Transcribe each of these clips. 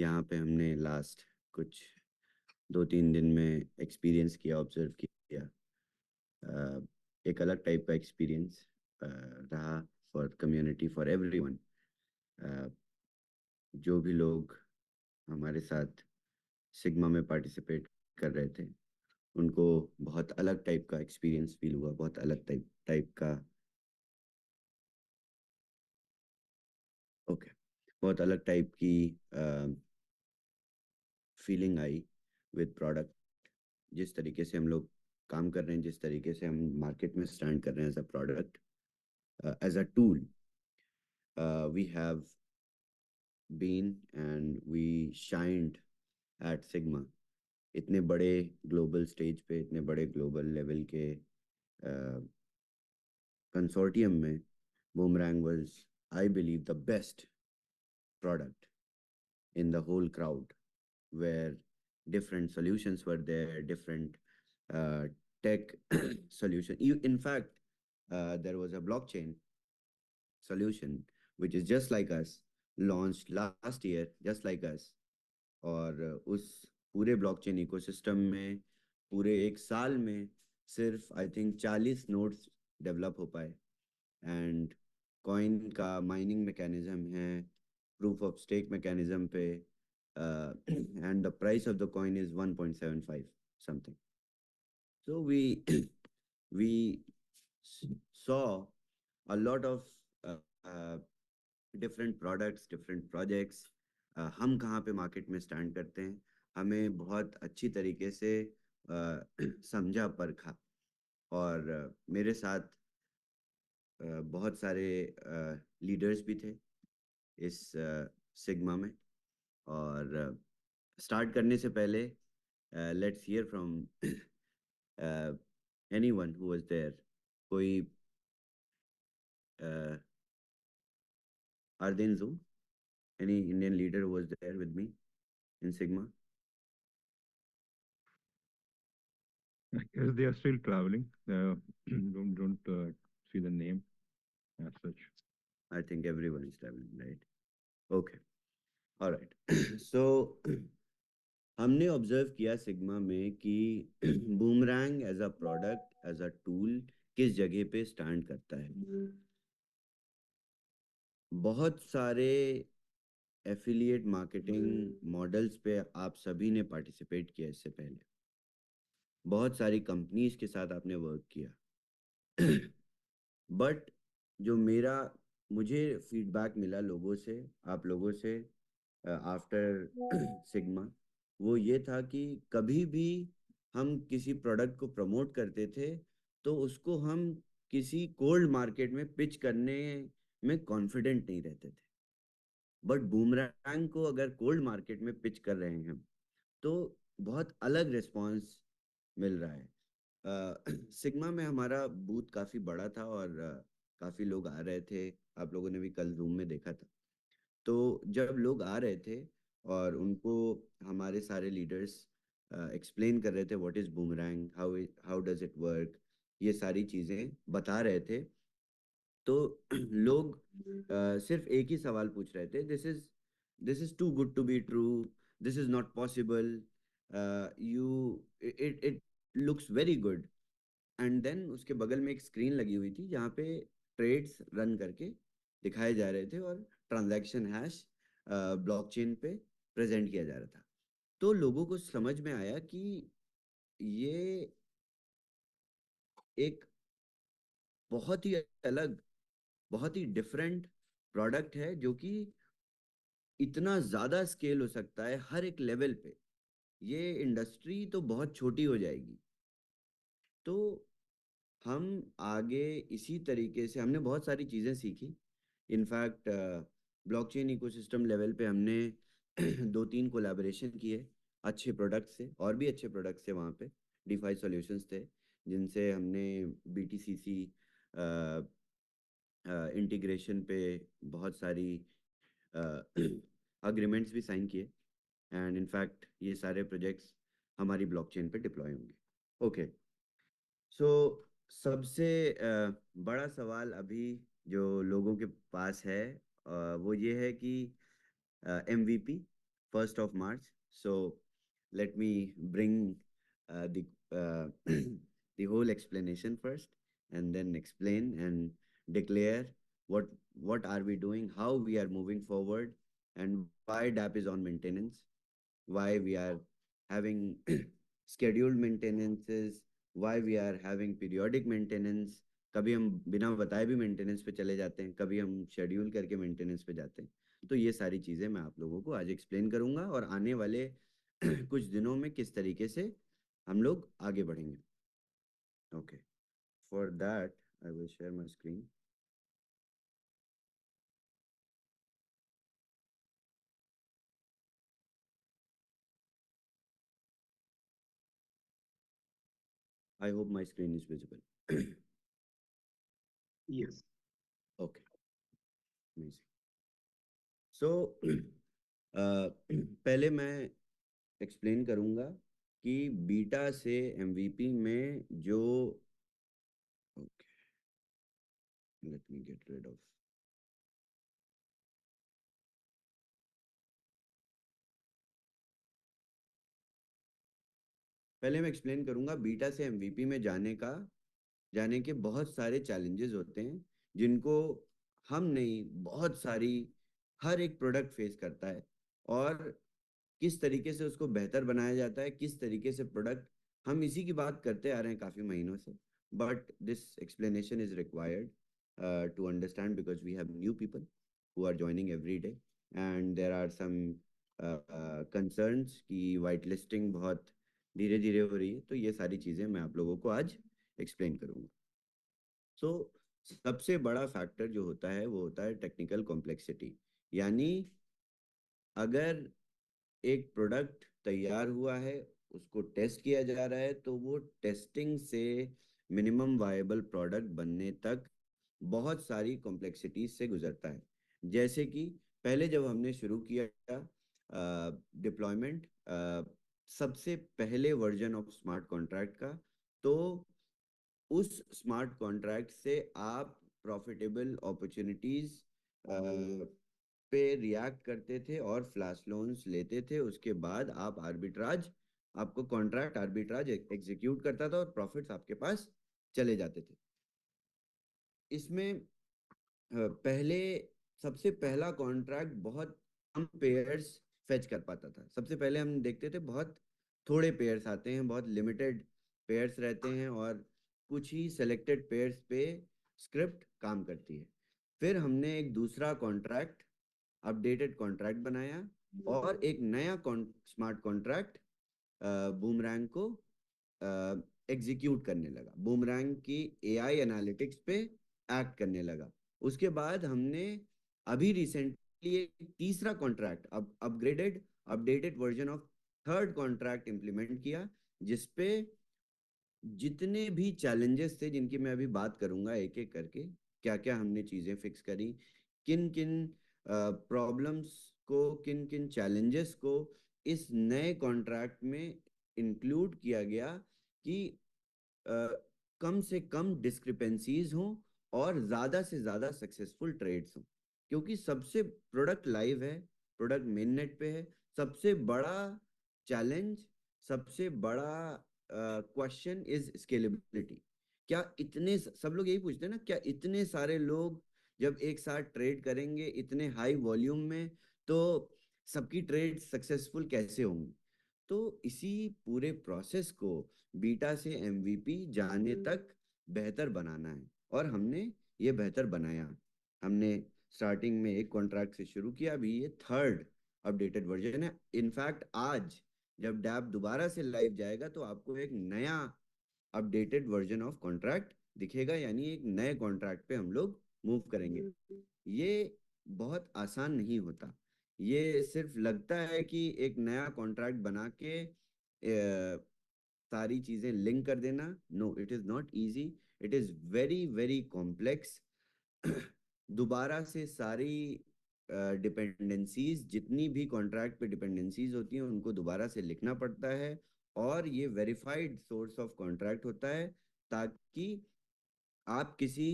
यहाँ पे हमने लास्ट कुछ 2-3 दिन में एक्सपीरियंस किया, ऑब्जर्व किया। अ, एक अलग टाइप का एक्सपीरियंस रहा फॉर कम्युनिटी, फॉर एवरीवन। जो भी लोग हमारे साथ सिग्मा में पार्टिसिपेट कर रहे थे, उनको बहुत अलग टाइप का एक्सपीरियंस फील हुआ, बहुत अलग टाइप टाइप का। ओके, बहुत अलग टाइप की फीलिंग आई विद प्रोडक्ट। जिस तरीके से हम लोग काम कर रहे हैं, जिस तरीके से हम मार्केट में स्टैंड कर रहे हैं as a product, as a tool, we have been and we shined at Sigma. इतने बड़े ग्लोबल स्टेज पे, इतने बड़े ग्लोबल लेवल के कंसोर्टियम में Boomerang was, I believe, the best product in the whole crowd, where different solutions were there, different uh, tech solution. In fact, there was a blockchain solution which is just like us, launched last year, just like us. और उस पूरे blockchain ecosystem में पूरे एक साल में सिर्फ I think 40 nodes develop हो पाए। एंड कॉइन का माइनिंग मैकेनिज्म है प्रूफ ऑफ स्टेक मैकेनिज्म पे, and the price of the coin is 1.75 something. So we we saw a lot of different products, different projects. हम कहाँ पे market में stand करते हैं, हमें बहुत अच्छी तरीके से समझा, परखा। और मेरे साथ बहुत सारे लीडर्स भी थे इस सिग्मा में। और स्टार्ट करने से पहले let's hear from anyone who was there. कोई are they in Zoom, any Indian leader who was there with me in Sigma? I guess they are still traveling. Don't see the name as such. I think everyone is traveling, right? Okay, all right. So हमने observe किया Sigma में कि boomerang as a product, as a tool, किस जगह पे stand करता है। बहुत सारे एफिलिएट मार्केटिंग मॉडल्स पे आप सभी ने पार्टिसिपेट किया इससे पहले, बहुत सारी कंपनीज के साथ आपने वर्क किया। बट जो मेरा मुझे फीडबैक मिला लोगों से, आप लोगों से, आफ्टर सिग्मा, वो ये था कि कभी भी हम किसी प्रोडक्ट को प्रमोट करते थे तो उसको हम किसी कोल्ड मार्केट में पिच करने में कॉन्फिडेंट नहीं रहते थे। बट बूमरैंग को अगर कोल्ड मार्केट में पिच कर रहे हैं हम, तो बहुत अलग रिस्पांस मिल रहा है। सिग्मा में हमारा बूथ काफ़ी बड़ा था और काफ़ी लोग आ रहे थे। आप लोगों ने भी कल रूम में देखा था। तो जब लोग आ रहे थे और उनको हमारे सारे लीडर्स एक्सप्लेन कर रहे थे what is boomerang, how how does it work, ये सारी चीज़ें बता रहे थे, तो लोग सिर्फ एक ही सवाल पूछ रहे थे, this is too good to be true, this is not possible, you it it looks very good. And then उसके बगल में एक स्क्रीन लगी हुई थी जहाँ पे ट्रेड्स रन करके दिखाए जा रहे थे और ट्रांजैक्शन हैश ब्लॉकचेन पे प्रेजेंट किया जा रहा था। तो लोगों को समझ में आया कि ये एक बहुत ही अलग, बहुत ही डिफरेंट प्रोडक्ट है जो कि इतना ज्यादा स्केल हो सकता है हर एक लेवल पे। ये इंडस्ट्री तो बहुत छोटी हो जाएगी। तो हम आगे इसी तरीके से हमने बहुत सारी चीज़ें सीखी। इनफैक्ट ब्लॉकचेन इकोसिस्टम लेवल पे हमने 2-3 कोलैबोरेशन किए अच्छे प्रोडक्ट से, और भी अच्छे प्रोडक्ट्स थे वहाँ पे, डीफाई सॉल्यूशंस थे जिनसे हमने बीटीसीसी इंटीग्रेशन पे बहुत सारी अग्रीमेंट्स भी साइन किए। एंड इनफैक्ट ये सारे प्रोजेक्ट्स हमारी ब्लॉकचेन पे डिप्लॉय होंगे। ओके, सो सबसे बड़ा सवाल अभी जो लोगों के पास है, वो ये है कि MVP, 1st of March. So let me bring the the whole explanation first, and then explain and declare what what are we doing, how we are moving forward, and why DAP is on maintenance, why we are having scheduled maintenances, why we are having periodic maintenance. कभी हम बिना बताए भी maintenance पे चले जाते हैं, कभी हम शेड्यूल करके मेंटेनेंस पे जाते हैं। तो ये सारी चीज़ें मैं आप लोगों को आज एक्सप्लेन करूंगा, और आने वाले कुछ दिनों में किस तरीके से हम लोग आगे बढ़ेंगे। Okay, for that I will share my screen. I hope my screen is visible. Yes. Okay, amazing. So पहले मैं एक्सप्लेन करूंगा कि बीटा से एमवीपी में जो, okay, let me get rid of, पहले मैं एक्सप्लेन करूंगा बीटा से एमवीपी में जाने के बहुत सारे चैलेंजेस होते हैं, जिनको हम नहीं, बहुत सारी, हर एक प्रोडक्ट फेस करता है, और किस तरीके से उसको बेहतर बनाया जाता है, किस तरीके से प्रोडक्ट, हम इसी की बात करते आ रहे हैं काफ़ी महीनों से। But this explanation is required to understand, because we have new people who are joining every day, and there are some concerns कि वाइट लिस्टिंग बहुत धीरे धीरे हो रही है। तो ये सारी चीज़ें मैं आप लोगों को आज एक्सप्लेन करूँगा। सो सबसे बड़ा फैक्टर जो होता है वो होता है टेक्निकल कॉम्प्लेक्सिटी। यानी अगर एक प्रोडक्ट तैयार हुआ है, उसको टेस्ट किया जा रहा है, तो वो टेस्टिंग से मिनिमम वायबल प्रोडक्ट बनने तक बहुत सारी कॉम्प्लेक्सिटीज से गुजरता है। जैसे कि पहले जब हमने शुरू किया डिप्लॉयमेंट सबसे पहले वर्जन ऑफ स्मार्ट कॉन्ट्रैक्ट का, तो उस स्मार्ट कॉन्ट्रैक्ट से आप प्रॉफिटेबल अपॉर्चुनिटीज पे रिएक्ट करते थे और फ्लैश लोन्स लेते थे। उसके बाद आप आर्बिट्राज, आपको कॉन्ट्रैक्ट आर्बिट्राज एग्जीक्यूट करता था और प्रॉफिट्स आपके पास चले जाते थे। इसमें पहले सबसे पहला कॉन्ट्रैक्ट बहुत कम पेयर्स फेच कर पाता था। सबसे पहले हम देखते थे बहुत थोड़े पेयर्स आते हैं, बहुत लिमिटेड पेयर्स रहते हैं, और कुछ ही सेलेक्टेड पेयर्स पे स्क्रिप्ट काम करती है। फिर हमने एक दूसरा कॉन्ट्रैक्ट, अपडेटेड कॉन्ट्रैक्ट बनाया, और एक नया स्मार्ट कॉन्ट्रैक्ट बूमरैंग को एग्जीक्यूट करने लगा, बूमरैंग की एआई एनालिटिक्स पे एक्ट करने लगा। उसके बाद हमने अभी रिसेंटली एक तीसरा कॉन्ट्रैक्ट, अब upgraded updated version of third contract implement किया, जिसपे जितने भी चैलेंजेस थे, जिनकी मैं अभी बात करूंगा एक एक करके, क्या क्या हमने चीजें फिक्स करी, किन किन प्रॉब्लम्स को, किन किन चैलेंजेस को इस नए कॉन्ट्रैक्ट में इंक्लूड किया गया कि अ, कम से कम डिस्क्रिपेंसीज हों और ज्यादा से ज्यादा सक्सेसफुल ट्रेड्स हों। क्योंकि सबसे प्रोडक्ट लाइव है, प्रोडक्ट मेन नेट पे है, सबसे बड़ा चैलेंज, सबसे बड़ा क्वेश्चन इज स्केलेबिलिटी। क्या इतने सब लोग यही पूछते हैं ना, क्या इतने सारे लोग जब एक साथ ट्रेड करेंगे इतने हाई वॉल्यूम में, तो सबकी ट्रेड सक्सेसफुल कैसे होंगी? तो इसी पूरे प्रोसेस को बीटा से एमवीपी जाने तक बेहतर बनाना है, और हमने ये बेहतर बनाया। हमने स्टार्टिंग में एक कॉन्ट्रैक्ट से शुरू किया, अभी ये थर्ड अपडेटेड वर्जन है। इनफैक्ट आज जब डैप दोबारा से लाइव जाएगा, तो आपको एक नया अपडेटेड वर्जन ऑफ कॉन्ट्रैक्ट दिखेगा, यानी एक नए कॉन्ट्रैक्ट पे हम लोग मूव करेंगे। ये बहुत आसान नहीं होता। ये सिर्फ लगता है कि एक नया कॉन्ट्रैक्ट बना के सारी चीजें लिंक कर देना। No, it is not easy, it is very very complex. दोबारा से सारी डिपेंडेंसीज, जितनी भी कॉन्ट्रैक्ट पे डिपेंडेंसीज होती हैं, उनको दोबारा से लिखना पड़ता है, और ये वेरीफाइड सोर्स ऑफ कॉन्ट्रैक्ट होता है, ताकि आप किसी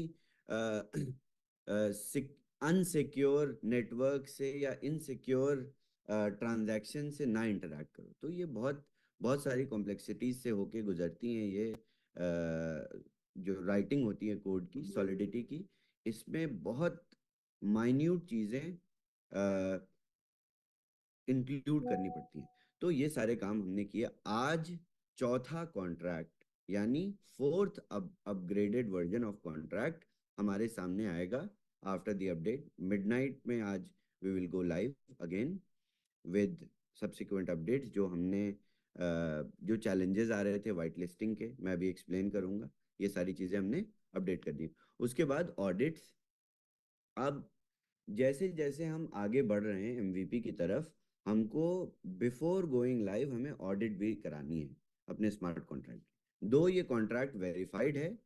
अनसिक्योर नेटवर्क से या इनसिक्योर ट्रांजैक्शन से ना इंटरेक्ट करो। तो ये बहुत बहुत सारी कॉम्प्लेक्सिटीज से होके गुजरती हैं ये जो राइटिंग होती है कोड की, सॉलिडिटी की। इसमें बहुत माइन्यूट चीज़ें इंक्लूड करनी पड़ती हैं। तो ये सारे काम हमने किए। आज चौथा कॉन्ट्रैक्ट यानी fourth upgraded version of contract हमारे सामने आएगा आफ्टर द अपडेट मिडनाइट में। आज we will go live again with subsequent updates. जो हमने जो चैलेंजेस आ रहे थे वाइट लिस्टिंग के, मैं अभी एक्सप्लेन करूंगा। ये सारी चीज़ें हमने अपडेट कर दी। उसके बाद ऑडिट्स। अब जैसे जैसे हम आगे बढ़ रहे हैं एमवीपी की तरफ, हमको बिफोर गोइंग लाइव हमें ऑडिट भी करानी है अपने स्मार्ट कॉन्ट्रैक्ट। दो ये कॉन्ट्रैक्ट वेरीफाइड है।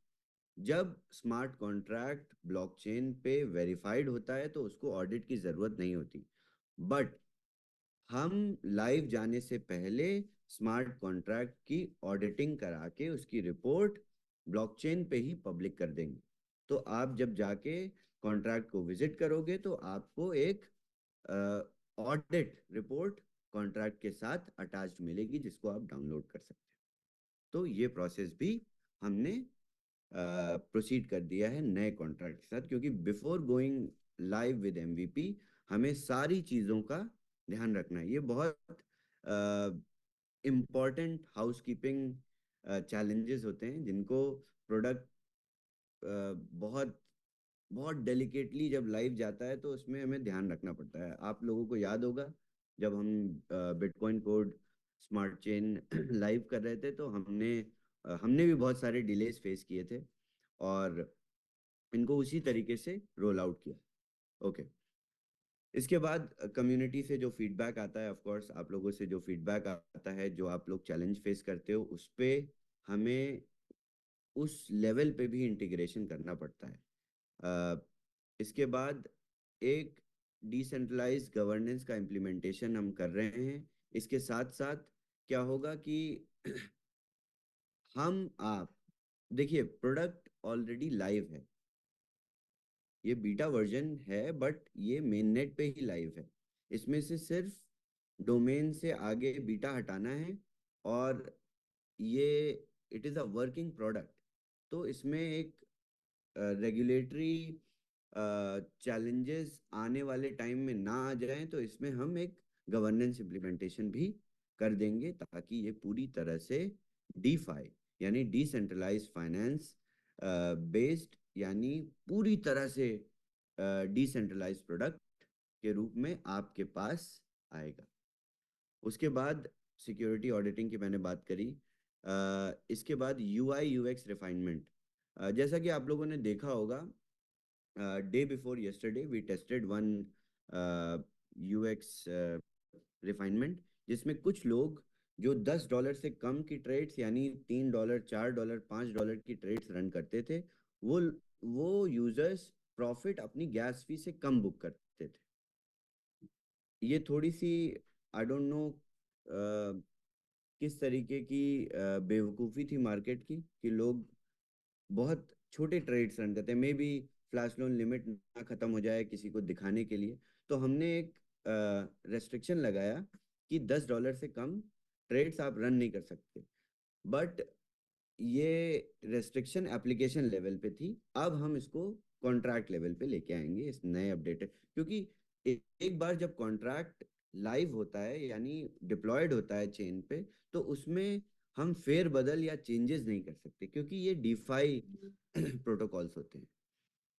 जब स्मार्ट कॉन्ट्रैक्ट ब्लॉकचेन पे वेरीफाइड होता है तो उसको ऑडिट की जरूरत नहीं होती। बट हम लाइव जाने से पहले स्मार्ट कॉन्ट्रैक्ट की ऑडिटिंग करा के उसकी रिपोर्ट ब्लॉकचेन पे ही पब्लिक कर देंगे। तो आप जब जाके कॉन्ट्रैक्ट को विजिट करोगे तो आपको एक ऑडिट रिपोर्ट कॉन्ट्रैक्ट के साथ अटैच्ड मिलेगी जिसको आप डाउनलोड कर सकते हैं। तो ये प्रोसेस भी हमने प्रोसीड कर दिया है नए कॉन्ट्रैक्ट के साथ, क्योंकि before going live with MVP हमें सारी चीज़ों का ध्यान रखना है। ये बहुत इम्पॉर्टेंट हाउसकीपिंग चैलेंजेस होते हैं जिनको प्रोडक्ट बहुत बहुत डेलिकेटली जब लाइव जाता है तो उसमें हमें ध्यान रखना पड़ता है। आप लोगों को याद होगा जब हम bitcoin code smart chain live कर रहे थे तो हमने भी बहुत सारे डिलेस फेस किए थे और इनको उसी तरीके से रोल आउट किया। ओके। इसके बाद कम्युनिटी से जो फीडबैक आता है, ऑफ कोर्स आप लोगों से जो फीडबैक आता है, जो आप लोग चैलेंज फेस करते हो उस पे हमें उस लेवल पे भी इंटीग्रेशन करना पड़ता है। अ, इसके बाद एक डिसेंट्रलाइज गवर्नेंस का इम्प्लीमेंटेशन हम कर रहे हैं। इसके साथ साथ क्या होगा कि आप देखिए प्रोडक्ट ऑलरेडी लाइव है। ये बीटा वर्जन है बट ये मेन नेट पे ही लाइव है। इसमें से सिर्फ डोमेन से आगे बीटा हटाना है और ये it is a working product. तो इसमें एक रेगुलेटरी चैलेंजेस आने वाले टाइम में ना आ जाएं तो इसमें हम एक गवर्नेंस इम्प्लीमेंटेशन भी कर देंगे ताकि ये पूरी तरह से डीफाई यानी डिसेंट्रलाइज फाइनेंस बेस्ड यानी पूरी तरह से डिसेंट्रलाइज प्रोडक्ट के रूप में आपके पास आएगा। उसके बाद सिक्योरिटी ऑडिटिंग की मैंने बात करी। इसके बाद यूआई यूएक्स रिफाइनमेंट। जैसा कि आप लोगों ने देखा होगा, day before yesterday we tested one UX refinement जिसमें कुछ लोग जो $10 से कम की ट्रेड्स यानी $3 $4 $5 की ट्रेड्स रन करते थे, वो यूजर्स प्रॉफिट अपनी गैस फी से कम बुक करते थे। ये थोड़ी सी आई डोंट नो किस तरीके की बेवकूफ़ी थी मार्केट की कि लोग बहुत छोटे ट्रेड्स रन करते हैं। May be flash loan limit ना खत्म हो जाए किसी को दिखाने के लिए, तो हमने एक रेस्ट्रिक्शन लगाया कि $10 से कम ट्रेड्स आप रन नहीं कर सकते। बट ये रेस्ट्रिक्शन एप्लीकेशन लेवल पे थी। अब हम इसको कॉन्ट्रैक्ट लेवल पे लेके आएंगे इस नए अपडेट, क्योंकि एक बार जब कॉन्ट्रैक्ट लाइव होता है यानी डिप्लॉयड होता है चेन पे, तो उसमें हम फेर बदल या चेंजेस नहीं कर सकते क्योंकि ये डिफाई प्रोटोकॉल्स होते हैं।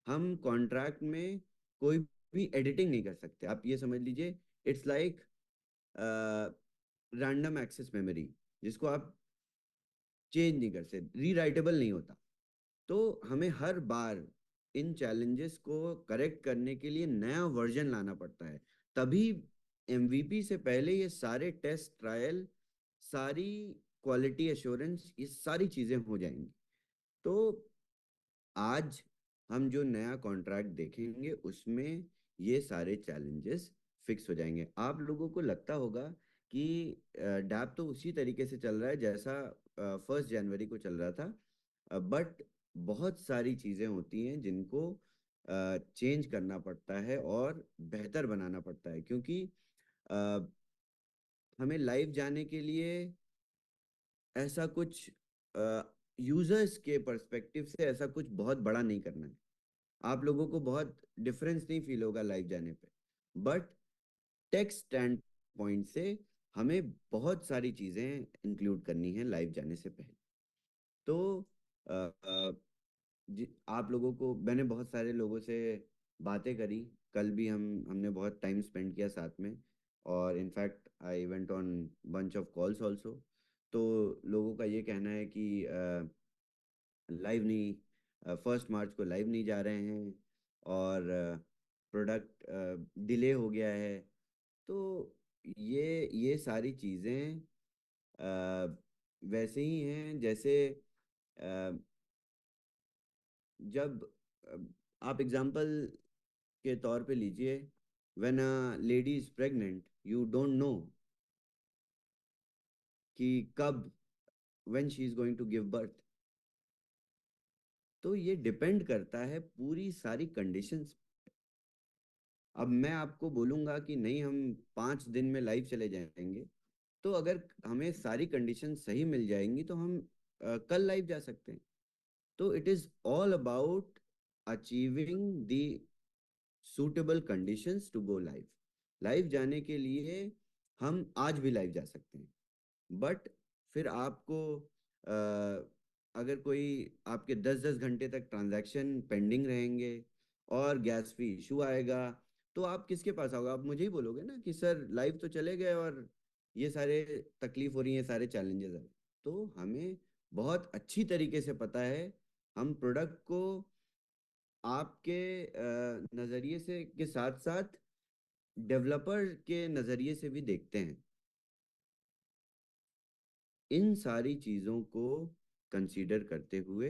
हम कॉन्ट्रैक्ट में कोई भी एडिटिंग नहीं कर सकते। आप ये समझ लीजिए it's like random access memory जिसको आप चेंज नहीं कर सकते, रीराइटेबल नहीं होता। तो हमें हर बार इन चैलेंजेस को करेक्ट करने के लिए नया वर्जन लाना पड़ता है। तभी एमवीपी से पहले ये सारे टेस्ट ट्रायल, सारी क्वालिटी एश्योरेंस, ये सारी चीजें हो जाएंगी। तो आज हम जो नया कॉन्ट्रैक्ट देखेंगे उसमें ये सारे चैलेंजेस फिक्स हो जाएंगे। आप लोगों को लगता होगा कि डैप तो उसी तरीके से चल रहा है जैसा 1 जनवरी को चल रहा था, बट बहुत सारी चीज़ें होती हैं जिनको चेंज करना पड़ता है और बेहतर बनाना पड़ता है, क्योंकि हमें लाइव जाने के लिए ऐसा कुछ यूजर्स के पर्सपेक्टिव से ऐसा कुछ बहुत बड़ा नहीं करना है। आप लोगों को बहुत डिफरेंस नहीं फील होगा लाइव जाने पे, बट टेक स्टैंड पॉइंट से हमें बहुत सारी चीजें इंक्लूड करनी है लाइव जाने से पहले। तो अ, अ, आप लोगों को मैंने बहुत सारे लोगों से बातें करी। कल भी हमने बहुत टाइम स्पेंड किया साथ में, और in fact I went on bunch of calls also. तो लोगों का ये कहना है कि लाइव नहीं, 1 मार्च को लाइव नहीं जा रहे हैं, और प्रोडक्ट डिले हो गया है। तो ये सारी चीज़ें वैसे ही हैं जैसे अ, जब अ, आप एग्जांपल के तौर पे लीजिए, when a lady is pregnant you don't know कि कब, when she is going to give birth. तो ये डिपेंड करता है पूरी सारी कंडीशंस। अब मैं आपको बोलूंगा कि नहीं हम 5 दिन में लाइव चले जाएंगे, तो अगर हमें सारी कंडीशन सही मिल जाएंगी तो हम कल लाइव जा सकते हैं। तो it is all about achieving the suitable conditions to go live. Live जाने के लिए हम आज भी लाइव जा सकते हैं, बट फिर आपको अगर कोई आपके 10-10 घंटे तक ट्रांजैक्शन पेंडिंग रहेंगे और गैस फी इशू आएगा, तो आप किसके पास आओगे? आप मुझे ही बोलोगे ना कि सर लाइव तो चले गए और ये सारे तकलीफ हो रही है, सारे चैलेंजेस है। तो हमें बहुत अच्छी तरीके से पता है, हम प्रोडक्ट को आपके नज़रिए से के साथ साथ डेवलपर के नज़रिए से भी देखते हैं। इन सारी चीज़ों को कंसीडर करते हुए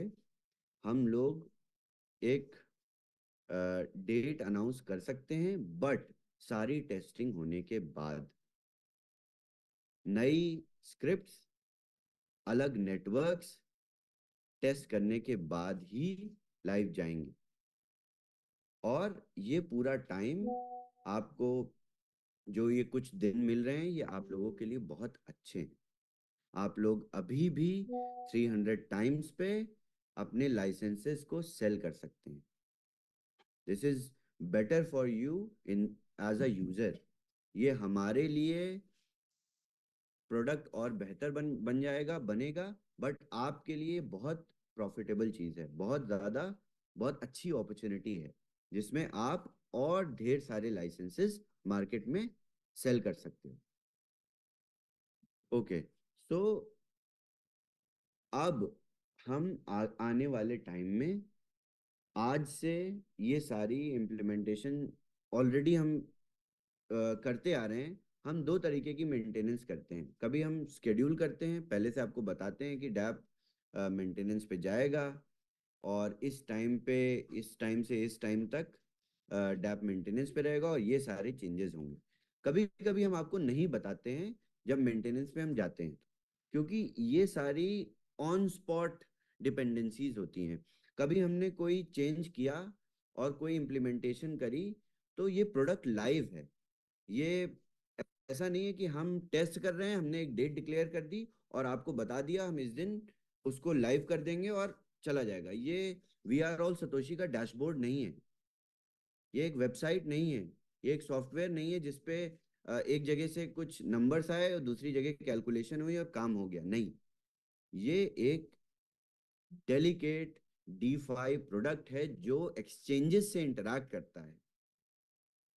हम लोग एक डेट अनाउंस कर सकते हैं, बट सारी टेस्टिंग होने के बाद, नई स्क्रिप्ट्स, अलग नेटवर्क्स टेस्ट करने के बाद ही लाइव जाएंगे। और ये पूरा टाइम आपको, जो ये कुछ दिन मिल रहे हैं, ये आप लोगों के लिए बहुत अच्छे हैं। आप लोग अभी भी 300 टाइम्स पे अपने लाइसेंसेस को सेल कर सकते हैं। This is better for you in as a user. ये हमारे लिए प्रोडक्ट और बेहतर बन जाएगा, बनेगा। बट आपके लिए बहुत प्रॉफिटेबल चीज़ है, बहुत ज़्यादा, बहुत अच्छी अपॉर्चुनिटी है, जिसमें आप और ढेर सारे लाइसेंसेस मार्केट में सेल कर सकते हो। ओके, सो अब हम आने वाले टाइम में, आज से ये सारी इम्प्लीमेंटेशन ऑलरेडी हम करते आ रहे हैं। हम दो तरीके की मेंटेनेंस करते हैं। कभी हम स्केड्यूल करते हैं, पहले से आपको बताते हैं कि डैप मेंटेनेंस पे जाएगा, और इस टाइम पे, इस टाइम से इस टाइम तक डैप मेंटेनेंस पे रहेगा और ये सारे चेंजेस होंगे। कभी कभी हम आपको नहीं बताते हैं जब मेंटेनेंस पे हम जाते हैं, क्योंकि ये सारी ऑन स्पॉट डिपेंडेंसीज होती हैं। कभी हमने कोई चेंज किया और कोई इम्प्लीमेंटेशन करी, तो ये प्रोडक्ट लाइव है। ये ऐसा नहीं है कि हम टेस्ट कर रहे हैं, हमने एक डेट डिक्लेयर कर दी और आपको बता दिया हम इस दिन उसको लाइव कर देंगे और चला जाएगा। ये वी आर ऑल सतोशी का डैशबोर्ड नहीं है, ये एक वेबसाइट नहीं है, ये एक सॉफ्टवेयर नहीं है जिसपे एक जगह से कुछ नंबर्स आए और दूसरी जगह कैलकुलेशन हुई और काम हो गया। नहीं, ये एक डेलिकेट डीफाई प्रोडक्ट है जो एक्सचेंजेस से इंटरैक्ट करता है,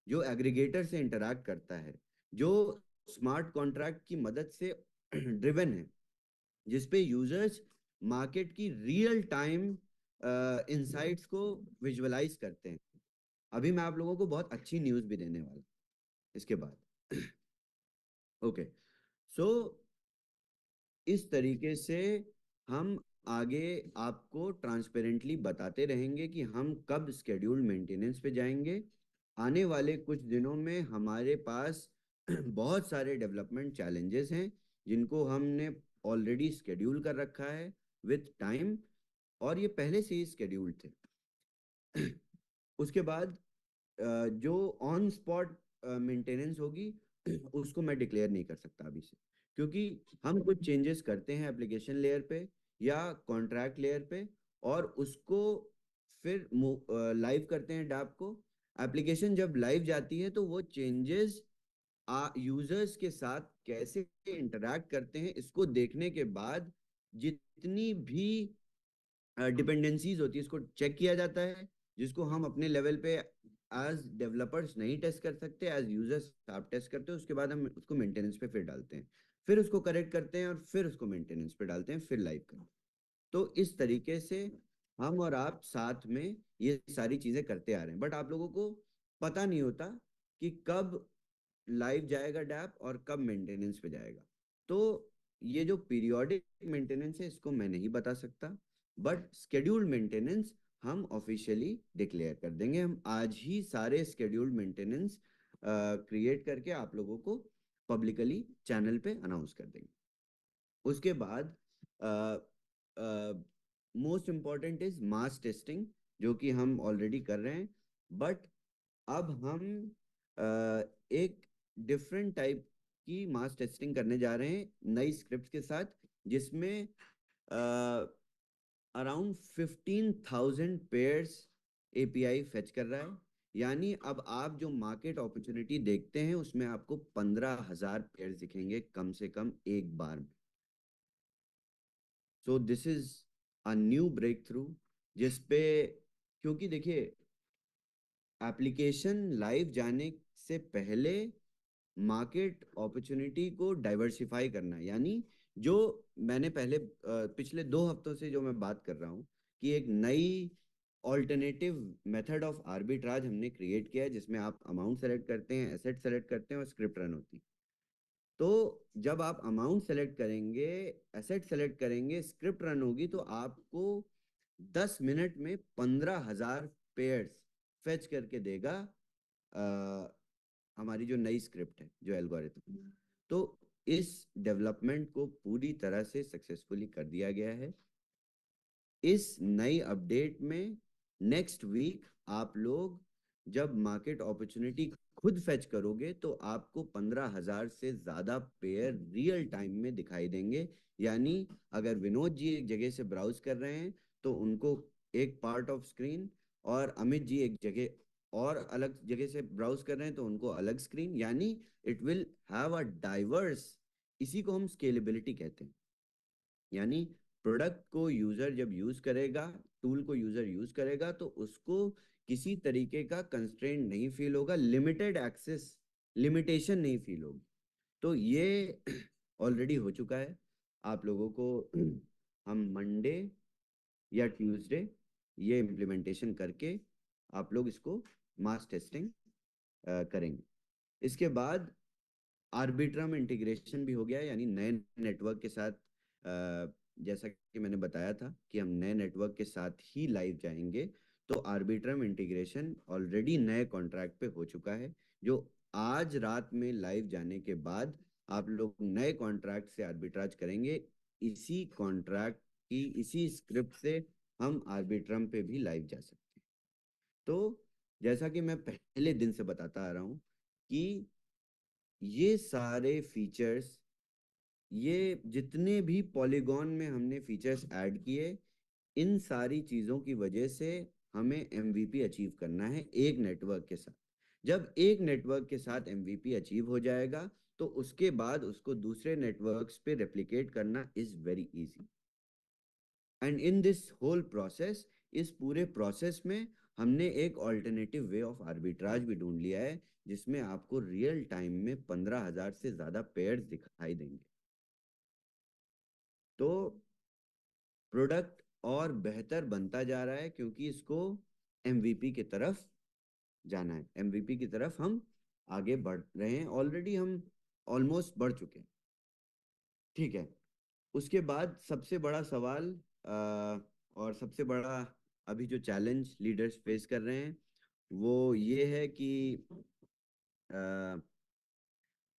जो एग्रीगेटर से इंटरैक्ट करता है, जो स्मार्ट कॉन्ट्रैक्ट की मदद से ड्रिवन है, जिसपे यूजर्स मार्केट की रियल टाइम इंसाइट्स को विजुअलाइज करते हैं। अभी मैं आप लोगों को बहुत अच्छी न्यूज़ भी देने वाला हूं इसके बाद। ओके, सो इस तरीके से हम आगे आपको ट्रांसपेरेंटली बताते रहेंगे कि हम कब स्केड्यूल मेंटेनेंस पे जाएंगे। आने वाले कुछ दिनों में हमारे पास बहुत सारे डेवलपमेंट चैलेंजेस हैं, जिनको हमने ऑलरेडी स्केड्यूल कर रखा है विथ टाइम, और ये पहले से ही स्केड्यूल्ड थे। उसके बाद जो ऑन स्पॉट मेंटेनेंस होगी, उसको मैं डिक्लेयर नहीं कर सकता अभी से, क्योंकि हम कुछ चेंजेस करते हैं एप्लीकेशन लेयर पे या कॉन्ट्रैक्ट लेयर पे, और उसको फिर लाइव करते हैं डैप को। एप्लीकेशन जब लाइव जाती है तो वो चेंजेस यूजर्स के साथ कैसे इंटरैक्ट करते हैं इसको देखने के बाद जितनी भी डिपेंडेंसीज होती है इसको चेक किया जाता है, जिसको हम अपने लेवल पे एज डेवलपर्स नहीं टेस्ट कर सकते, एज यूजर्स आप टेस्ट करते हो, उसके बाद हम उसको मेंटेनेंस पे फिर डालते हैं, फिर उसको करेक्ट करते हैं और फिर उसको मेंटेनेंस पे डालते हैं, फिर लाइव करते हैं। तो इस तरीके से हम और आप साथ में ये सारी चीजें करते आ रहे हैं, बट आप लोगों को पता नहीं होता कि कब लाइव जाएगा डैप और कब मेंटेनेंस पे जाएगा। तो ये जो पीरियोडिक मेंटेनेंस है इसको मैं नहीं बता सकता, बट स्केड्यूल्ड मेंटेनेंस हम ऑफिशियली डिक्लेयर कर देंगे। हम आज ही सारे स्केड्यूल्ड मेंटेनेंस क्रिएट करके आप लोगों को पब्लिकली चैनल पे अनाउंस कर देंगे। उसके बाद most important is mass testing, जो कि हम ऑलरेडी कर रहे हैं, बट अब हम एक डिफरेंट टाइप की मास टेस्टिंग करने जा रहे हैं नई स्क्रिप्ट के साथ, जिसमें अराउंड 15,000 पेयर्स एपीआई फेच कर रहा है। यानी अब आप जो मार्केट अपॉर्चुनिटी देखते हैं उसमें आपको 15,000 पेयर्स दिखेंगे कम से कम एक बार में। So this is a new breakthrough जिसपे, क्योंकि देखिए एप्लीकेशन लाइव जाने से पहले मार्केट अपॉर्चुनिटी को डाइवर्सिफाई करना, यानी जो मैंने पहले पिछले 2 हफ्तों से जो मैं बात कर रहा हूँ कि एक नई ऑल्टरनेटिव मेथड ऑफ आर्बिट्राज हमने क्रिएट किया है, जिसमें आप अमाउंट सेलेक्ट करते हैं, एसेट सेलेक्ट करते हैं और स्क्रिप्ट रन होती है। तो जब आप अमाउंट सेलेक्ट करेंगे, एसेट सेलेक्ट करेंगे, स्क्रिप्ट रन होगी, तो आपको 10 मिनट में 15,000 पेयर्स फेच करके देगा हमारी जो नई स्क्रिप्ट है, जो एल्गोरिथम। तो इस डेवलपमेंट को पूरी तरह से सक्सेसफुली कर दिया गया है। इस नई अपडेट में नेक्स्ट वीक आप लोग जब मार्केट अपॉर्चुनिटी खुद फेच करोगे तो आपको 15,000 से ज्यादा पेयर रियल टाइम में दिखाई देंगे। यानी अगर विनोद जी एक जगह से ब्राउज कर रहे हैं तो उनको एक पार्ट ऑफ स्क्रीन, और अमित जी एक जगह और अलग जगह से ब्राउज कर रहे हैं तो उनको अलग स्क्रीन, यानी it will have a diverse. इसी को हम स्केलेबिलिटी कहते हैं। यानी प्रोडक्ट को यूजर जब यूज करेगा, टूल को यूजर यूज करेगा, तो उसको किसी तरीके का कंस्ट्रेंट नहीं फील होगा, लिमिटेड एक्सेस, लिमिटेशन नहीं फील होगी। तो ये ऑलरेडी हो चुका है। आप लोगों को हम मंडे या ट्यूसडे ये इम्प्लीमेंटेशन करके आप लोग इसको मास टेस्टिंग करेंगे। इसके बाद आर्बिट्रम इंटीग्रेशन भी हो गया है, यानी नए नेटवर्क के साथ जैसा कि मैंने बताया था कि हम नए नेटवर्क के साथ ही लाइव जाएंगे। तो आर्बिट्रम इंटीग्रेशन ऑलरेडी नए कॉन्ट्रैक्ट पे हो चुका है, जो आज रात में लाइव जाने के बाद आप लोग नए कॉन्ट्रैक्ट से आर्बिट्राज करेंगे। इसी कॉन्ट्रैक्ट की इसी स्क्रिप्ट से हम आर्बिट्रम पे भी लाइव जा सकते हैं। तो जैसा कि मैं पहले दिन से बताता आ रहा हूँ कि ये सारे फीचर्स, ये जितने भी पॉलीगॉन में हमने फीचर्स ऐड किए, इन सारी चीजों की वजह से हमें एमवीपी अचीव करना है एक नेटवर्क के साथ। जब एक नेटवर्क के साथ एमवीपी अचीव हो जाएगा तो उसके बाद उसको दूसरे नेटवर्क्स पे रेप्लिकेट करना is very easy. And in this whole process, इस पूरे प्रोसेस में हमने एक ऑल्टरनेटिव वे ऑफ आर्बिट्राज भी ढूंढ लिया है, जिसमें आपको रियल टाइम में 15,000 से ज्यादा पेयर्स दिखाई देंगे। तो प्रोडक्ट और बेहतर बनता जा रहा है, क्योंकि इसको एमवीपी की तरफ जाना है। एमवीपी की तरफ हम आगे बढ़ रहे हैं, ऑलरेडी हम ऑलमोस्ट बढ़ चुके हैं। ठीक है। उसके बाद सबसे बड़ा सवाल और सबसे बड़ा अभी जो चैलेंज लीडर्स फेस कर रहे हैं वो ये है कि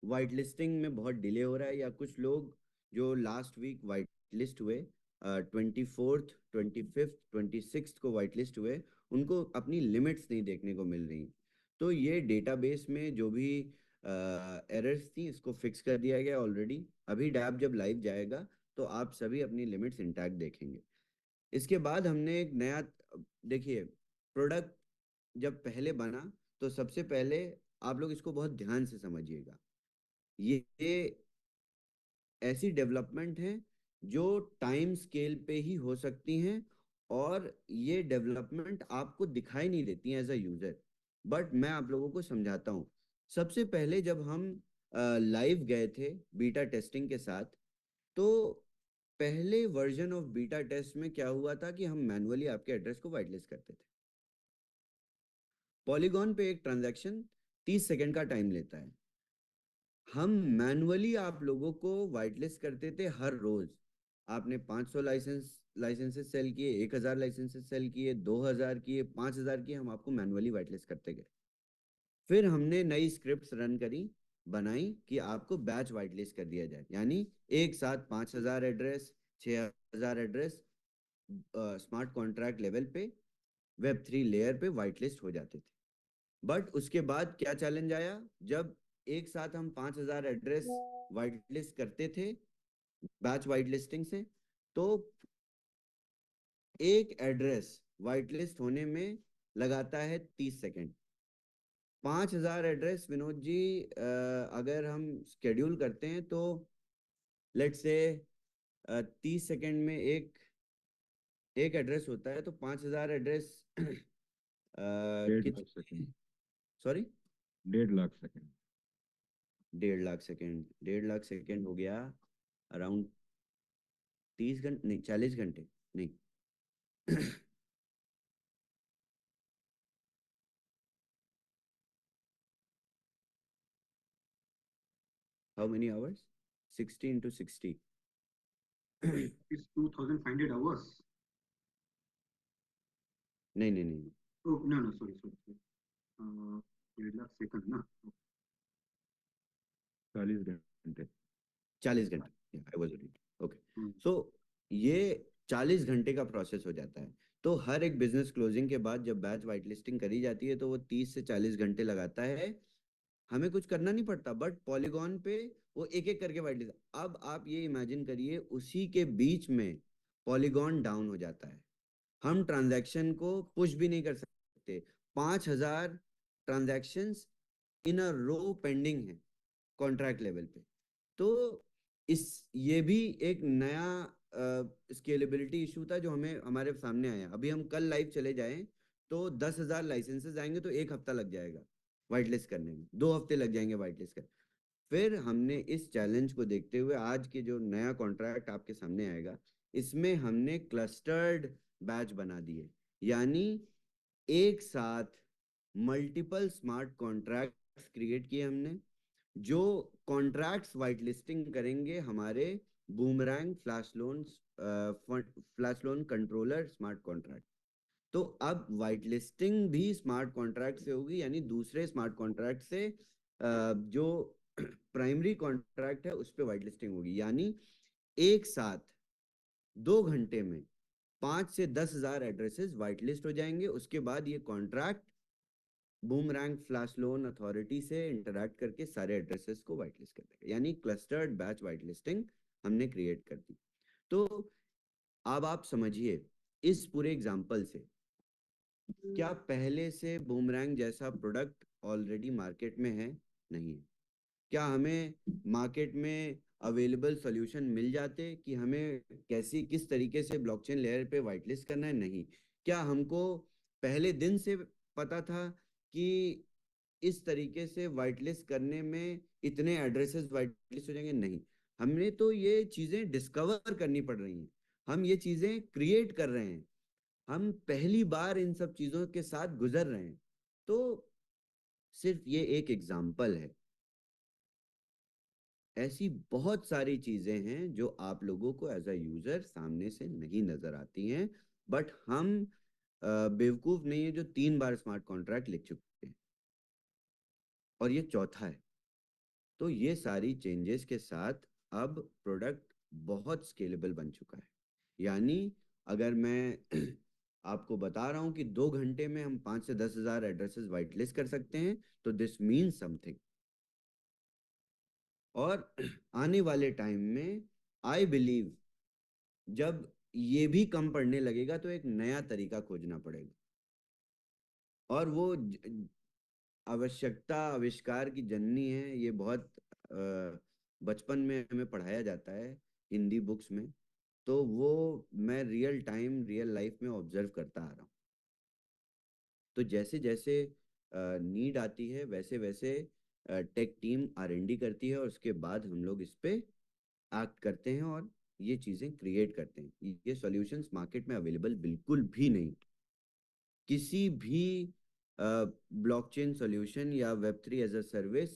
वाइट लिस्टिंग में बहुत डिले हो रहा है, या कुछ लोग जो लास्ट वीक वाइट लिस्ट हुए, 24th 25th 26th को वाइट लिस्ट हुए, उनको अपनी लिमिट्स नहीं देखने को मिल रही। तो ये डेटाबेस में जो भी एरर्स थी, इसको फिक्स कर दिया गया ऑलरेडी। अभी डैप जब लाइव जाएगा तो आप सभी अपनी लिमिट्स इंटैक्ट देखेंगे। इसके बाद हमने एक नया, देखिए, प्रोडक्ट जब पहले बना तो सबसे पहले आप लोग इसको बहुत ध्यान से समझिएगा। ये ऐसी डेवलपमेंट है जो टाइम स्केल पे ही हो सकती हैं, और ये डेवलपमेंट आपको दिखाई नहीं देती हैं एज अ यूजर, बट मैं आप लोगों को समझाता हूँ। सबसे पहले जब हम लाइव गए थे बीटा टेस्टिंग के साथ, तो पहले वर्जन ऑफ बीटा टेस्ट में क्या हुआ था कि हम मैनुअली आपके एड्रेस को वाइट लिस्ट करते थे। पॉलीगॉन पे एक ट्रांजैक्शन 30 सेकंड का टाइम लेता है। हम मैनुअली आप लोगों को वाइट लिस्ट करते थे हर रोज। आपने 500 लाइसेंसेस सेल किए, 1000 लाइसेंसेस सेल किए, 2000 किए, 5000 किए, हम आपको मैनुअली वाइट लिस्ट करते गए। फिर हमने नई स्क्रिप्ट्स रन करी, बनाई कि आपको बैच वाइट लिस्ट कर दिया जाए, यानी एक साथ 5000 address, 6000 address smart contract level पे, वेब 3 लेयर पे वाइट लिस्ट हो जाते थे। बट उसके बाद क्या चैलेंज आया, जब एक साथ हम 5000 एड्रेस वाइट लिस्ट करते थे बैच वाइट लिस्टिंग से, तो एक एड्रेस वाइट लिस्ट होने में लगाता है 30 सेकेंड। 5000 एड्रेस, विनोद जी, अगर हम स्केड्यूल करते हैं तो लेट से 30 सेकेंड में एक एक एड्रेस होता है, तो 5000 एड्रेस डेढ़ लाख कितने, second sorry, 1.5 lakh second. 1.5 lakh second, 1.5 lakh second हो गया अराउंड 30 घंटे, नहीं 40 घंटे, नहीं how many hours, 60 into 60 It's 2,500 hours. नहीं नहीं नहीं, Oh, no, no, sorry, sorry, sorry. 1.5 lakh seconds, na? 40 घंटे। 40 घंटे, I was read, okay. Hmm. सो ये 40 घंटे का प्रोसेस हो जाता है। तो हर एक बिजनेस क्लोजिंग के बाद जब बैच वाइट लिस्टिंग करी जाती है तो वो 30 से 40 घंटे लगाता है। हमें कुछ करना नहीं पड़ता, बट पॉलीगॉन पे वो एक एक करके वाइट लिस्ट। अब आप ये इमेजिन करिए, उसी के बीच में पॉलीगॉन डाउन हो जाता है, हम ट्रांजैक्शन को पुश भी नहीं कर सकते। 5000 ट्रांजैक्शंस इन अ रो पेंडिंग है कॉन्ट्रैक्ट लेवल पे। तो इस ये भी एक नया स्केलेबिलिटी इशू था जो हमें हमारे सामने आया। अभी हम कल लाइव चले जाएं तो 10,000 लाइसेंसेस आएंगे, तो एक हफ्ता लग जाएगा वाइट लिस्ट करने में, 2 हफ्ते लग जाएंगे वाइट लिस्ट कर। फिर हमने इस चैलेंज को देखते हुए आज के जो नया कॉन्ट्रैक्ट आपके सामने आएगा, इसमें हमने क्लस्टर्ड बैच बना दिए, यानी एक साथ मल्टीपल स्मार्ट कॉन्ट्रैक्ट्स क्रिएट किए हमने, जो कॉन्ट्रैक्ट्स वाइट लिस्टिंग करेंगे हमारे boomerang flash loan controller smart contract. तो अब वाइट लिस्टिंग भी स्मार्ट कॉन्ट्रैक्ट से होगी, यानी दूसरे स्मार्ट कॉन्ट्रैक्ट से जो प्राइमरी कॉन्ट्रैक्ट है उस पर वाइट लिस्टिंग होगी, यानी एक साथ 2 घंटे में 5 से 10,000 एड्रेसेस वाइट लिस्ट हो जाएंगे। उसके बाद ये contract boomerang flash loan authority से इंटरैक्ट करके सारे एड्रेसेस को वाइट लिस्ट कर देगा, यानी क्लस्टर्ड बैच वाइट लिस्टिंग हमने क्रिएट कर दी। तो अब आप समझिए, इस पूरे एग्जाम्पल से क्या पहले से बूमरैंग जैसा प्रोडक्ट ऑलरेडी मार्केट में है? नहीं है। क्या हमें मार्केट में अवेलेबल सॉल्यूशन मिल जाते कि हमें कैसी किस तरीके से ब्लॉकचेन लेयर पे वाइट लिस्ट करना है? नहीं। क्या हमको पहले दिन से पता था कि इस तरीके से वाइट लिस्ट करने में इतने एड्रेसेस वाइट लिस्ट हो जाएंगे? नहीं। हमने तो ये चीजें डिस्कवर करनी पड़ रही हैं, हम ये चीजें क्रिएट कर रहे हैं, हम पहली बार इन सब चीजों के साथ गुजर रहे हैं। तो सिर्फ ये एक एग्जाम्पल है, ऐसी बहुत सारी चीजें हैं जो आप लोगों को एज अ यूजर सामने से नहीं नजर आती हैं, बट हम बेवकूफ नहीं है जो 3 बार स्मार्ट कॉन्ट्रैक्ट लिख चुके हैं, और ये चौथा है। तो ये सारी चेंजेस के साथ अब प्रोडक्ट बहुत स्केलेबल बन चुका है, यानी अगर मैं आपको बता रहा हूं कि 2 घंटे में हम 5 से 10,000 एड्रेसेस वाइट लिस्ट कर सकते हैं, तो दिस मीन्स समथिंग। और आने वाले टाइम में आई बिलीव जब ये भी कम पड़ने लगेगा तो एक नया तरीका खोजना पड़ेगा। और वो आवश्यकता आविष्कार की जननी है, ये बहुत बचपन में हमें पढ़ाया जाता है हिंदी बुक्स में। तो वो मैं रियल टाइम रियल लाइफ में ऑब्जर्व करता आ रहा हूँ। तो जैसे जैसे नीड आती है वैसे वैसे टेक टीम R&D करती है, और उसके बाद हम लोग इस पे एक्ट करते हैं और ये चीज़ें क्रिएट करते हैं। ये सॉल्यूशंस मार्केट में अवेलेबल बिल्कुल भी नहीं। किसी भी ब्लॉकचेन सॉल्यूशन या web 3 as a service,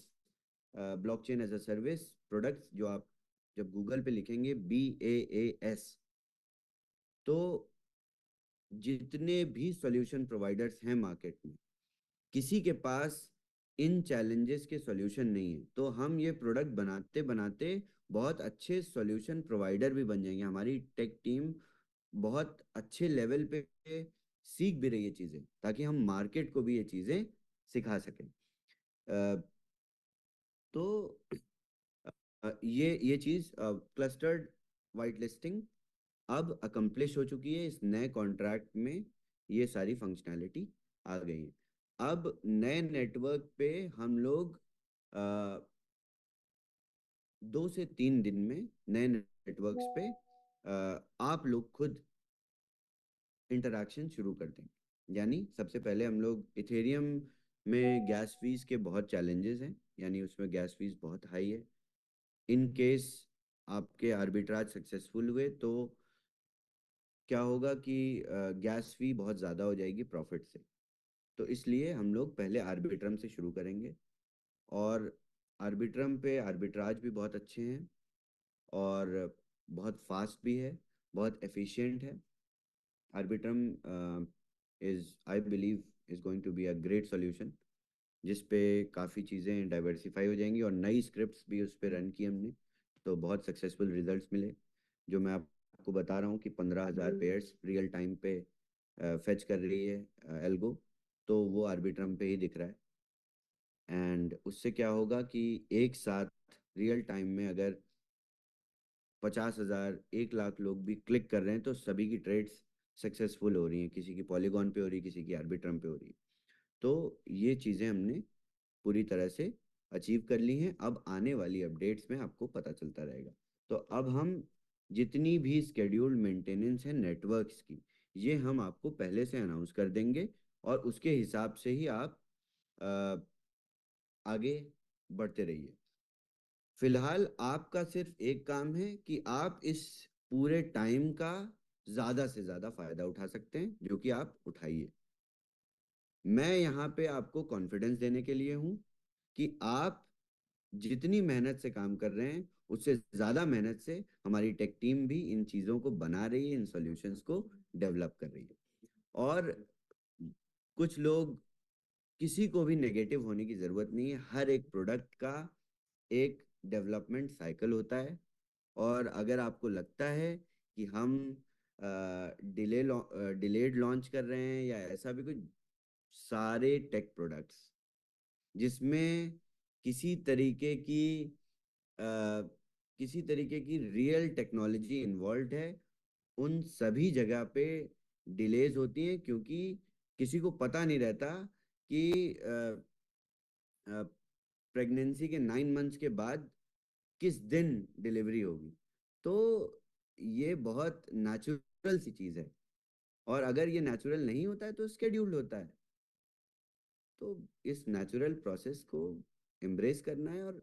blockchain as a service products जो आप जब गूगल पे लिखेंगे BaaS, तो जितने भी सॉल्यूशन प्रोवाइडर्स हैं मार्केट में किसी के पास इन चैलेंजेस के सॉल्यूशन नहीं है। तो हम ये प्रोडक्ट बनाते बनाते बहुत अच्छे सॉल्यूशन प्रोवाइडर भी बन जाएंगे। हमारी टेक टीम बहुत अच्छे लेवल पे सीख भी रही है चीज़ें, ताकि हम मार्केट को भी ये चीज़ें सिखा सकें। तो ये चीज़ क्लस्टर्ड वाइट लिस्टिंग अब अकम्प्लिश हो चुकी है। इस नए कॉन्ट्रैक्ट में ये सारी फंक्शनैलिटी आ गई है। अब नए नेटवर्क पे हम लोग 2 से 3 दिन में नए नेटवर्क्स पे आप लोग खुद इंटरैक्शन शुरू कर देंगे। यानी सबसे पहले हम लोग इथेरियम में गैस फीस के बहुत चैलेंजेस हैं, यानी उसमें गैस फीस बहुत हाई है। इन केस आपके आर्बिट्राज सक्सेसफुल हुए तो क्या होगा कि गैस फी बहुत ज़्यादा हो जाएगी प्रॉफिट से। तो इसलिए हम लोग पहले आर्बिट्रम से शुरू करेंगे, और आर्बिट्रम पे आर्बिट्राज भी बहुत अच्छे हैं और बहुत फास्ट भी है, बहुत एफिशिएंट है। Arbitrum is I believe is going to be a great solution, जिस पे काफ़ी चीज़ें डाइवर्सिफाई हो जाएंगी, और नई स्क्रिप्ट्स भी उस पर रन की हमने, तो बहुत सक्सेसफुल रिजल्ट्स मिले। जो मैं आपको बता रहा हूँ कि 15,000 पेयर्स रियल टाइम पे फेच कर रही है एल्गो, तो वो आर्बिट्रम पे ही दिख रहा है। एंड उससे क्या होगा कि एक साथ रियल टाइम में अगर 50,000 1 लाख लोग भी क्लिक कर रहे हैं तो सभी की ट्रेड्स सक्सेसफुल हो रही हैं। किसी की पॉलीगॉन पे हो रही है, किसी की आर्बिट्रम पे हो रही है। तो ये चीज़ें हमने पूरी तरह से अचीव कर ली हैं। अब आने वाली अपडेट्स में आपको पता चलता रहेगा। तो अब हम जितनी भी स्केड्यूल्ड मेंटेनेंस है नेटवर्क्स की, ये हम आपको पहले से अनाउंस कर देंगे, और उसके हिसाब से ही आप अ, आगे बढ़ते रहिए। फिलहाल आपका सिर्फ एक काम है कि आप इस पूरे टाइम का ज़्यादा से ज़्यादा फायदा उठा सकते हैं, जो कि आप उठाइए। मैं यहाँ पे आपको कॉन्फिडेंस देने के लिए हूँ कि आप जितनी मेहनत से काम कर रहे हैं उससे ज्यादा मेहनत से हमारी टेक टीम भी इन चीजों को बना रही है, इन सॉल्यूशंस को डेवलप कर रही है। और कुछ लोग, किसी को भी नेगेटिव होने की जरूरत नहीं है। हर एक प्रोडक्ट का एक डेवलपमेंट साइकिल होता है, और अगर आपको लगता है कि हम डिलेड लॉन्च कर रहे हैं या ऐसा भी कुछ, सारे टेक प्रोडक्ट्स जिसमें किसी तरीके की अ, किसी तरीके की रियल टेक्नोलॉजी इन्वॉल्व है, उन सभी जगह पे डिलेज होती हैं, क्योंकि किसी को पता नहीं रहता कि प्रेगनेंसी के 9 मंथ्स के बाद किस दिन डिलीवरी होगी। तो ये बहुत नेचुरल सी चीज़ है, और अगर ये नेचुरल नहीं होता है तो स्केड्यूल्ड होता है। तो इस नेचुरल प्रोसेस को एम्ब्रेस करना है, और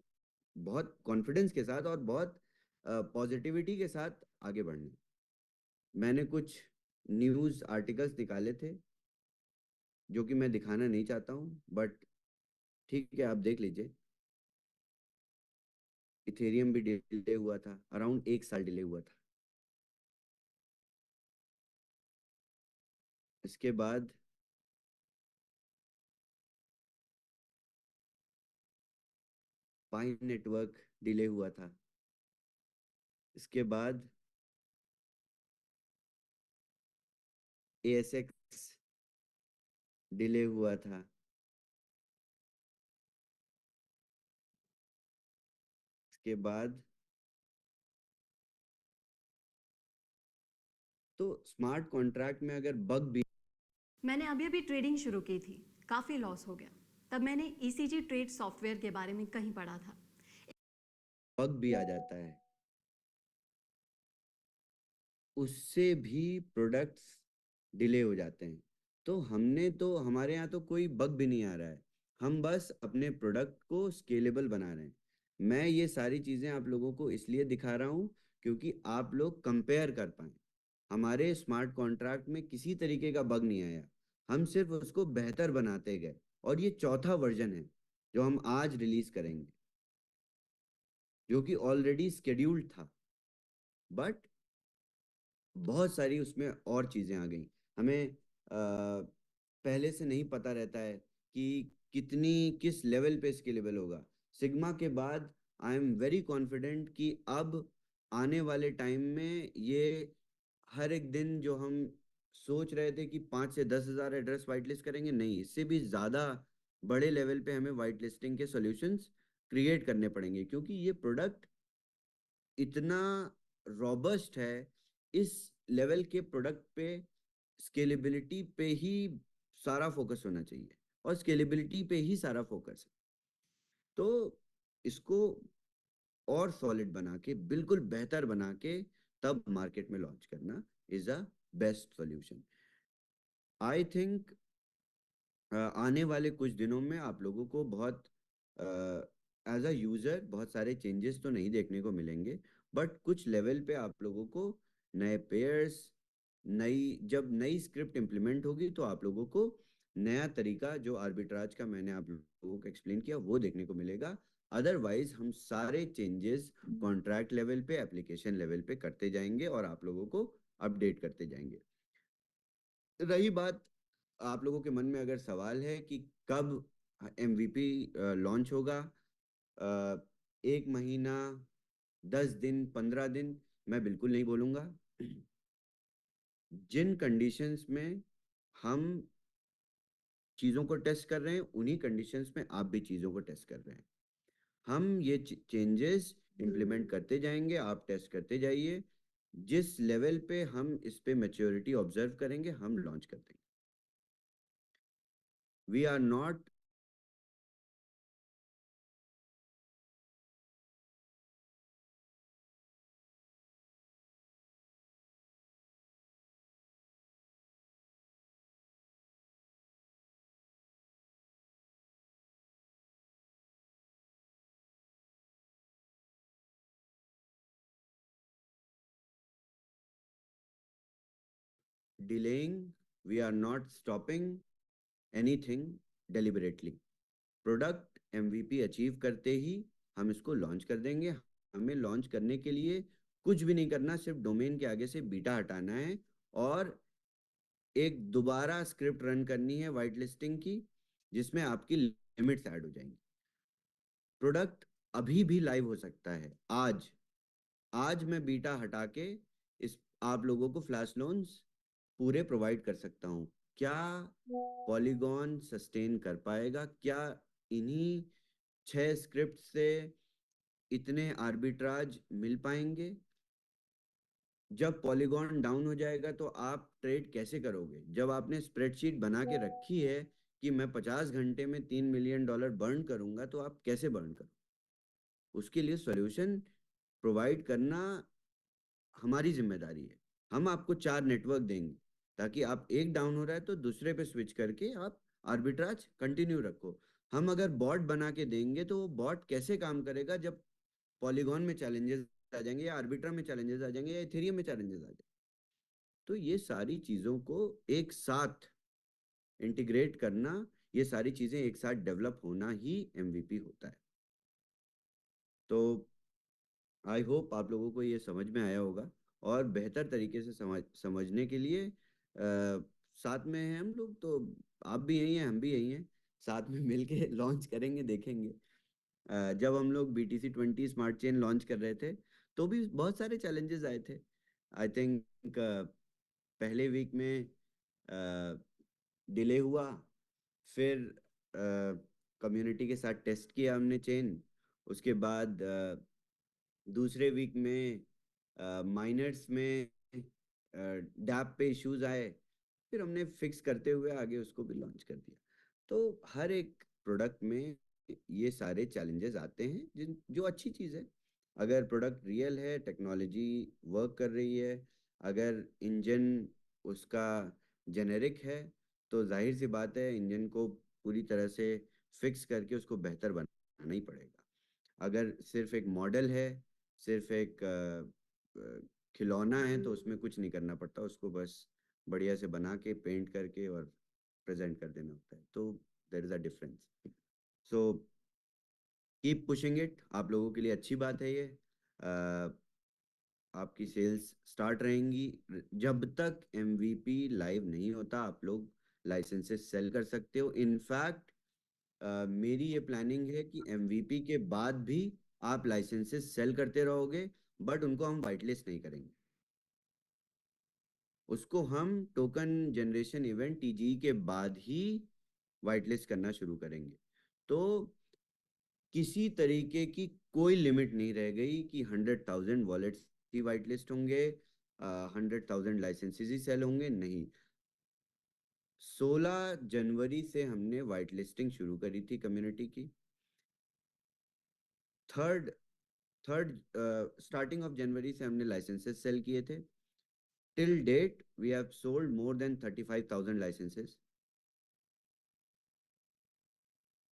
बहुत कॉन्फिडेंस के साथ और बहुत पॉजिटिविटी के साथ आगे बढ़ना है। मैंने कुछ न्यूज़ आर्टिकल्स निकाले थे जो कि मैं दिखाना नहीं चाहता हूँ, बट ठीक है, आप देख लीजिए। इथेरियम भी डिले हुआ था, अराउंड 1 साल डिले हुआ था। इसके बाद पाइन नेटवर्क डिले हुआ था। इसके बाद ASX डिले हुआ था। के बाद तो स्मार्ट कॉन्ट्रैक्ट में अगर बग भी मैंने अभी अभी ट्रेडिंग शुरू की थी, काफ़ी लॉस हो गया। तब मैंने ईसीजी ट्रेड सॉफ्टवेयर के बारे में कहीं पढ़ा था। आ जाता है, उससे भी प्रोडक्ट्स डिले हो जाते हैं। तो हमारे यहाँ तो कोई बग भी नहीं आ रहा है, हम बस अपने प्रोडक्ट को स्केलेबल बना रहे हैं। मैं ये सारी चीज़ें आप लोगों को इसलिए दिखा रहा हूँ क्योंकि आप लोग कंपेयर कर पाएं। हमारे स्मार्ट कॉन्ट्रैक्ट में किसी तरीके का बग नहीं आया, हम सिर्फ उसको बेहतर बनाते गए। और ये चौथा वर्जन है जो हम आज रिलीज करेंगे, जो कि ऑलरेडी स्केड्यूल्ड था, बट बहुत सारी उसमें और चीजें आ गई। हमें पहले से नहीं पता रहता है कि किस लेवल पे स्केलेबल होगा। सिग्मा के बाद आई एम वेरी कॉन्फिडेंट कि अब आने वाले टाइम में ये हर एक दिन जो हम सोच रहे थे कि 5 से 10 हजार एड्रेस वाइट लिस्ट करेंगे, नहीं, इससे भी ज्यादा बड़े लेवल पे हमें वाइट लिस्टिंग के सॉल्यूशंस क्रिएट करने पड़ेंगे, क्योंकि ये प्रोडक्ट इतना रॉबस्ट है। इस लेवल के प्रोडक्ट पे स्केलेबिलिटी पे ही सारा फोकस होना चाहिए, और स्केलेबिलिटी पे ही सारा फोकस है। तो इसको और सॉलिड बना के, बिल्कुल बेहतर बना के, तब मार्केट में लॉन्च करना is a best solution. I think आने वाले कुछ दिनों में आप लोगों को बहुत एज अ यूजर बहुत सारे चेंजेस तो नहीं देखने को मिलेंगे, बट कुछ लेवल पे आप लोगों को नए पेयर्स, जब नई स्क्रिप्ट इंप्लीमेंट होगी तो आप लोगों को नया तरीका, जो आर्बिट्राज का मैंने आप लोगों को एक्सप्लेन किया, वो देखने को मिलेगा। अदरवाइज हम सारे चेंजेस कॉन्ट्रैक्ट लेवल पे, एप्लीकेशन लेवल पे करते जाएंगे और आप लोगों को अपडेट करते जाएंगे। रही बात, आप लोगों के मन में अगर सवाल है कि कब एमवीपी लॉन्च होगा, 1 महीना, 10 दिन, 15 दिन, मैं बिल्कुल नहीं बोलूंगा। जिन कंडीशंस में हम चीज़ों को टेस्ट कर रहे हैं, उन्हीं कंडीशंस में आप भी चीज़ों को टेस्ट कर रहे हैं। हम ये चेंजेस इम्प्लीमेंट करते जाएंगे, आप टेस्ट करते जाइए। जिस लेवल पे हम इस पे मैच्योरिटी ऑब्जर्व करेंगे, हम लॉन्च कर देंगे। We are not delaying, we are not stopping anything deliberately. Product MVP achieve करते ही हम इसको लॉन्च कर देंगे। हमें लॉन्च करने के लिए कुछ भी नहीं करना, सिर्फ डोमेन के आगे से बीटा हटाना है और एक दोबारा स्क्रिप्ट रन करनी है वाइट लिस्टिंग की, जिसमें आपकी लिमिट्स ऐड हो जाएंगी। प्रोडक्ट अभी भी लाइव हो सकता है। आज आज मैं बीटा हटा के इस आप लोगों को फ्लैश लोन्स पूरे प्रोवाइड कर सकता हूँ। क्या पॉलीगॉन सस्टेन कर पाएगा? क्या इन्हीं 6 स्क्रिप्ट से इतने आर्बिट्राज मिल पाएंगे? जब पॉलीगॉन डाउन हो जाएगा तो आप ट्रेड कैसे करोगे? जब आपने स्प्रेडशीट बना के रखी है कि मैं 50 घंटे में $3 मिलियन बर्न करूंगा, तो आप कैसे बर्न करोगे? उसके लिए सॉल्यूशन प्रोवाइड करना हमारी जिम्मेदारी है। हम आपको 4 नेटवर्क देंगे, ताकि आप एक डाउन हो रहा है तो दूसरे पे स्विच करके आप आर्बिट्राज कंटिन्यू रखो। हम अगर बॉट बना के देंगे तो वो बॉट कैसे काम करेगा जब पॉलीगॉन में चैलेंजेस आ जाएंगे, या आर्बिट्रा में चैलेंजेस आ जाएंगे, या इथेरियम में चैलेंजेस आ जाएंगे? तो ये सारी चीज़ों को एक साथ इंटीग्रेट करना, ये सारी चीज़ें एक साथ डेवलप होना ही एमवीपी होता है। तो आई होप आप लोगों को ये समझ में आया होगा, और बेहतर तरीके से समझने के लिए साथ में हैं हम लोग, तो आप भी यही हैं, हम भी यही हैं, साथ में मिलके लॉन्च करेंगे, देखेंगे। जब हम लोग BTC20 स्मार्ट चेन लॉन्च कर रहे थे तो भी बहुत सारे चैलेंजेस आए थे। आई थिंक पहले वीक में डिले हुआ, फिर कम्युनिटी के साथ टेस्ट किया हमने चेन, उसके बाद दूसरे वीक में माइनर्स में डैप पे इश्यूज आए, फिर हमने फिक्स करते हुए आगे उसको भी लॉन्च कर दिया। तो हर एक प्रोडक्ट में ये सारे चैलेंजेस आते हैं, जिन जो अच्छी चीज़ है। अगर प्रोडक्ट रियल है, टेक्नोलॉजी वर्क कर रही है, अगर इंजन उसका जेनेरिक है, तो जाहिर सी बात है इंजन को पूरी तरह से फिक्स करके उसको बेहतर बनाना ही पड़ेगा। अगर सिर्फ एक मॉडल है, सिर्फ एक खिलौना है, तो उसमें कुछ नहीं करना पड़ता, उसको बस बढ़िया से बना के पेंट करके और प्रेजेंट कर देना होता है। तो there is a difference. So keep pushing it, आप लोगों के लिए अच्छी बात है ये। आपकी सेल्स स्टार्ट रहेंगी। जब तक एमवीपी लाइव नहीं होता, आप लोग लाइसेंसेस सेल कर सकते हो। इनफैक्ट मेरी ये प्लानिंग है कि एमवीपी के बाद भी आप लाइसेंसेस सेल करते रहोगे, बट उनको हम वाइट लिस्ट नहीं करेंगे। उसको हम टोकन जनरेशन इवेंट टीजीई के बाद ही वाइट लिस्ट करना शुरू करेंगे। तो किसी तरीके की कोई लिमिट नहीं रह गई कि 100,000 वॉलेट्स ही वाइट लिस्ट होंगे, 100,000 लाइसेंसेस ही सेल होंगे, नहीं। 16 जनवरी से हमने वाइट लिस्टिंग शुरू करी थी कम्युनिटी की। थर्ड थर्ड स्टार्टिंग ऑफ जनवरी से हमने लाइसेंसेस सेल किए थे। Till date we have sold more than 35,000 licences.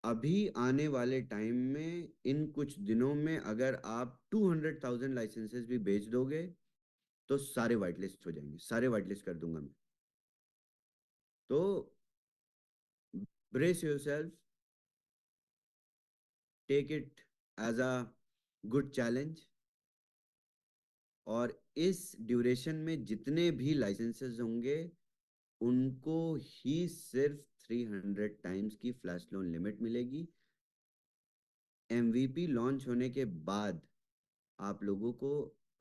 अभी आने वाले टाइम में, इन कुछ दिनों में, अगर आप 200,000 लाइसेंसेस भी बेच दोगे, तो सारे वाइट लिस्ट हो जाएंगे, सारे वाइट लिस्ट कर दूंगा मैं। तो brace yourself, take it as a good challenge. और इस ड्यूरेशन में जितने भी लाइसेंसेस होंगे, उनको ही सिर्फ 300 टाइम्स की फ्लैश लोन लिमिट मिलेगी। एमवीपी लॉन्च होने के बाद आप लोगों को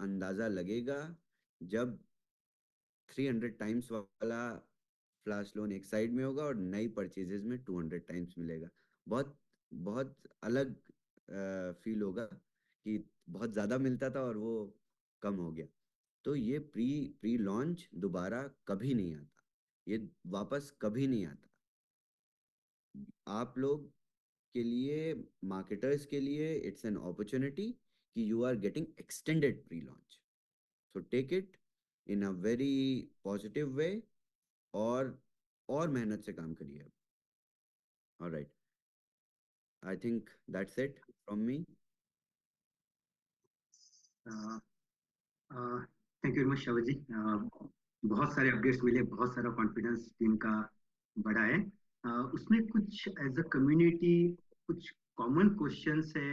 अंदाजा लगेगा, जब 300 टाइम्स वाला फ्लैश लोन एक साइड में होगा और नई परचेजेस में 200 टाइम्स मिलेगा। बहुत बहुत अलग फील होगा कि बहुत ज़्यादा मिलता था और वो कम हो गया। तो ये प्री प्री लॉन्च दोबारा कभी नहीं आता, ये वापस कभी नहीं आता। आप लोग के लिए, मार्केटर्स के लिए, इट्स एन अपॉर्चुनिटी कि you are getting extended pre launch. So take it in a very positive way, और मेहनत से काम करिए। Alright, I think that's it from me. Thank you very much Shravan ji. बहुत सारे अपडेट्स मिले, बहुत सारा कॉन्फिडेंस टीम का बढ़ा है। उसमें कुछ एज अ कम्युनिटी कुछ कॉमन क्वेश्चंस है